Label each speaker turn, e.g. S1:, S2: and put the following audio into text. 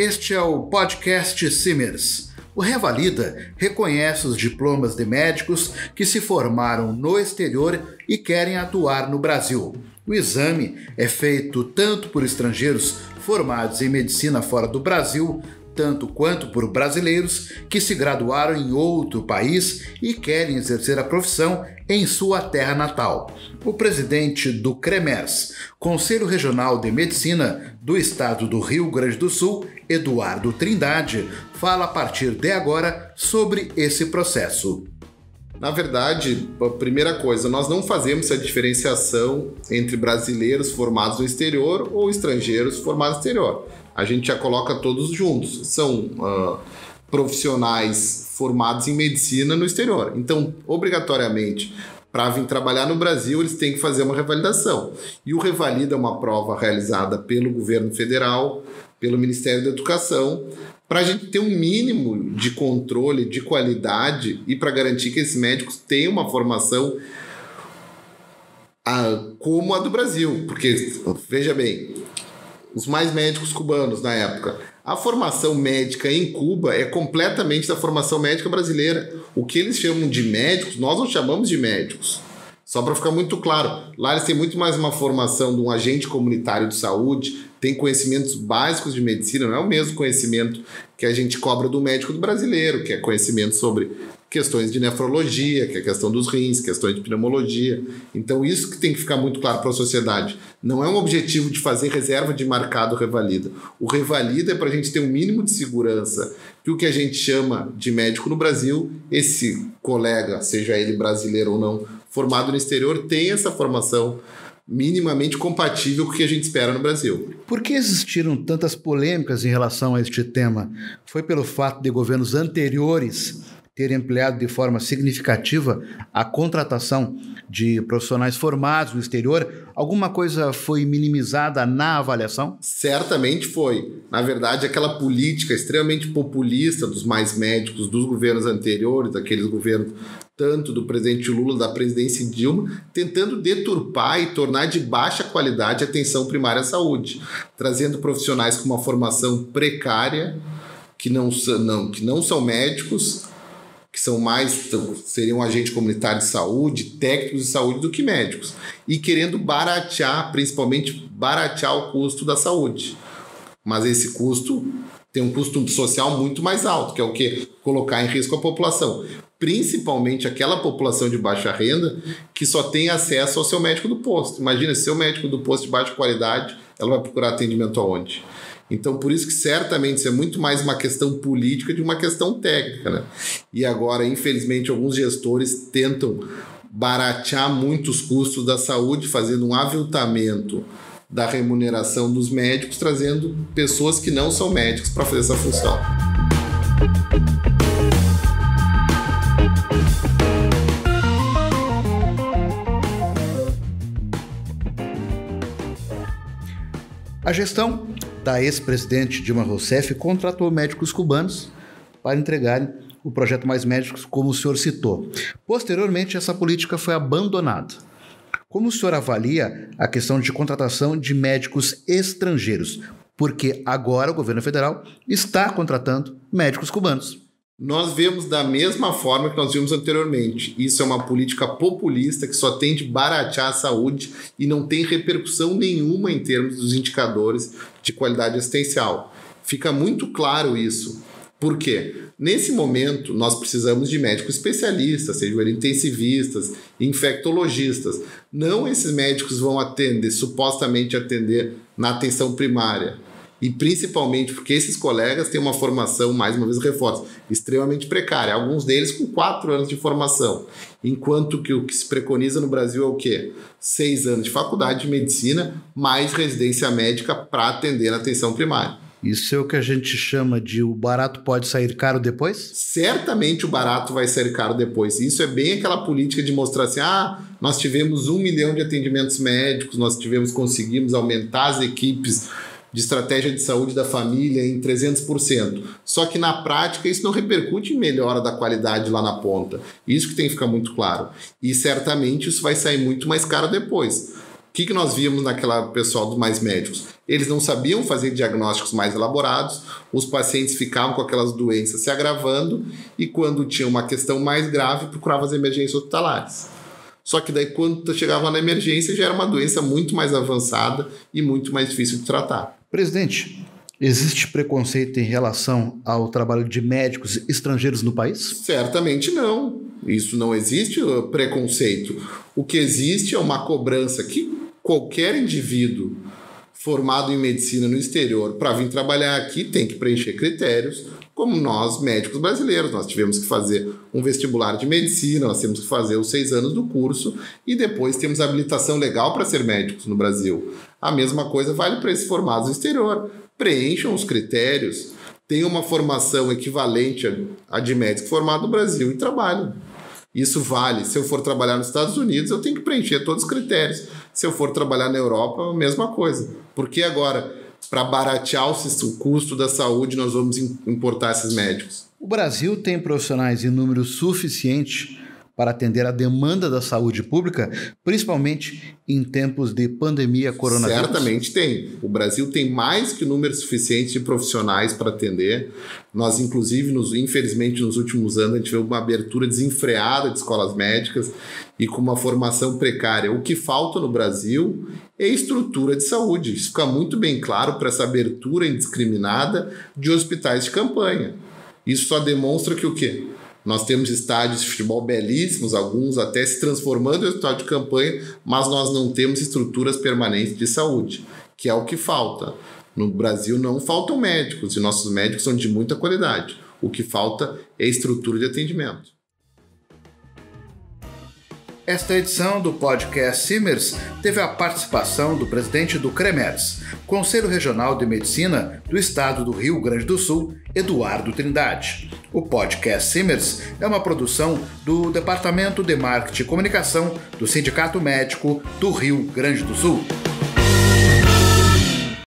S1: Este é o podcast Simers. O Revalida reconhece os diplomas de médicos que se formaram no exterior e querem atuar no Brasil. O exame é feito tanto por estrangeiros formados em medicina fora do Brasil, tanto quanto por brasileiros que se graduaram em outro país e querem exercer a profissão em sua terra natal. O presidente do CREMERS, Conselho Regional de Medicina do Estado do Rio Grande do Sul, Eduardo Trindade, fala a partir de agora sobre esse processo.
S2: Na verdade, a primeira coisa, nós não fazemos essa diferenciação entre brasileiros formados no exterior ou estrangeiros formados no exterior. A gente já coloca todos juntos. São profissionais formados em medicina no exterior. Então, obrigatoriamente, para vir trabalhar no Brasil, eles têm que fazer uma revalidação. E o Revalida é uma prova realizada pelo governo federal, pelo Ministério da Educação, para a gente ter um mínimo de controle, de qualidade e para garantir que esses médicos tenham uma formação como a do Brasil. Porque, veja bem, os mais médicos cubanos na época, a formação médica em Cuba é completamente da formação médica brasileira. O que eles chamam de médicos, nós não chamamos de médicos. Só para ficar muito claro, lá eles têm muito mais uma formação de um agente comunitário de saúde, tem conhecimentos básicos de medicina, não é o mesmo conhecimento que a gente cobra do médico do brasileiro, que é conhecimento sobre questões de nefrologia, que é a questão dos rins, questões de pneumologia. Então isso que tem que ficar muito claro para a sociedade. Não é um objetivo de fazer reserva de mercado Revalida. O Revalida é para a gente ter um mínimo de segurança que o que a gente chama de médico no Brasil, esse colega, seja ele brasileiro ou não, formado no exterior, tem essa formação minimamente compatível com o que a gente espera no Brasil.
S1: Por que existiram tantas polêmicas em relação a este tema? Foi pelo fato de governos anteriores terem ampliado de forma significativa a contratação de profissionais formados no exterior? Alguma coisa foi minimizada na avaliação?
S2: Certamente foi. Na verdade, aquela política extremamente populista dos mais médicos dos governos anteriores, daqueles governos tanto do presidente Lula, da presidência Dilma, tentando deturpar e tornar de baixa qualidade a atenção primária à saúde, trazendo profissionais com uma formação precária, que não são médicos, que são mais, seriam agentes comunitários de saúde, técnicos de saúde do que médicos, e querendo baratear, principalmente baratear o custo da saúde. Mas esse custo tem um custo social muito mais alto, que é o quê? Colocar em risco a população. Principalmente aquela população de baixa renda que só tem acesso ao seu médico do posto. Imagina, se seu médico do posto de baixa qualidade, ela vai procurar atendimento aonde? Então, por isso que certamente isso é muito mais uma questão política de uma questão técnica, né? E agora, infelizmente, alguns gestores tentam baratear muito os custos da saúde, fazendo um aviltamento da remuneração dos médicos, trazendo pessoas que não são médicos para fazer essa função.
S1: A gestão da ex-presidente Dilma Rousseff contratou médicos cubanos para entregarem o projeto Mais Médicos, como o senhor citou. Posteriormente, essa política foi abandonada. Como o senhor avalia a questão de contratação de médicos estrangeiros? Porque agora o governo federal está contratando médicos cubanos.
S2: Nós vemos da mesma forma que nós vimos anteriormente. Isso é uma política populista que só tem de baratear a saúde e não tem repercussão nenhuma em termos dos indicadores de qualidade assistencial. Fica muito claro isso. Por quê? Nesse momento, nós precisamos de médicos especialistas, sejam eles intensivistas, infectologistas. Não esses médicos vão supostamente atender na atenção primária. E principalmente porque esses colegas têm uma formação, mais uma vez reforço, extremamente precária. Alguns deles com 4 anos de formação. Enquanto que o que se preconiza no Brasil é o quê? 6 anos de faculdade de medicina, mais residência médica para atender na atenção primária.
S1: Isso é o que a gente chama de o barato pode sair caro depois?
S2: Certamente o barato vai sair caro depois. Isso é bem aquela política de mostrar assim, nós tivemos 1 milhão de atendimentos médicos, conseguimos aumentar as equipes de estratégia de saúde da família em 300%. Só que na prática isso não repercute em melhora da qualidade lá na ponta. Isso que tem que ficar muito claro. E certamente isso vai sair muito mais caro depois. que nós víamos naquela pessoal dos mais médicos? Eles não sabiam fazer diagnósticos mais elaborados, os pacientes ficavam com aquelas doenças se agravando e quando tinha uma questão mais grave, procuravam as emergências hospitalares. Só que daí quando chegava na emergência já era uma doença muito mais avançada e muito mais difícil de tratar.
S1: Presidente, existe preconceito em relação ao trabalho de médicos estrangeiros no país?
S2: Certamente não. Isso não existe preconceito. O que existe é uma cobrança que qualquer indivíduo formado em medicina no exterior para vir trabalhar aqui tem que preencher critérios, como nós, médicos brasileiros. Nós tivemos que fazer um vestibular de medicina, nós temos que fazer os 6 anos do curso e depois temos habilitação legal para ser médicos no Brasil. A mesma coisa vale para esses formados no exterior. Preencham os critérios, tenham uma formação equivalente à de médico formado no Brasil e trabalhem. Isso vale. Se eu for trabalhar nos Estados Unidos, eu tenho que preencher todos os critérios. Se eu for trabalhar na Europa, a mesma coisa. Porque agora, para baratear o custo da saúde, nós vamos importar esses médicos?
S1: O Brasil tem profissionais em número suficiente para atender a demanda da saúde pública, principalmente em tempos de pandemia coronavírus?
S2: Certamente tem. O Brasil tem mais que o número suficiente de profissionais para atender. Nós, inclusive, infelizmente, nos últimos anos, a gente vê uma abertura desenfreada de escolas médicas e com uma formação precária. O que falta no Brasil é estrutura de saúde. Isso fica muito bem claro para essa abertura indiscriminada de hospitais de campanha. Isso só demonstra que o quê? Nós temos estádios de futebol belíssimos, alguns até se transformando em hospital de campanha, mas nós não temos estruturas permanentes de saúde, que é o que falta. No Brasil não faltam médicos, e nossos médicos são de muita qualidade. O que falta é estrutura de atendimento.
S1: Esta edição do podcast Simers teve a participação do presidente do CREMERS, Conselho Regional de Medicina do Estado do Rio Grande do Sul, Eduardo Trindade. O podcast Simers é uma produção do Departamento de Marketing e Comunicação do Sindicato Médico do Rio Grande do Sul.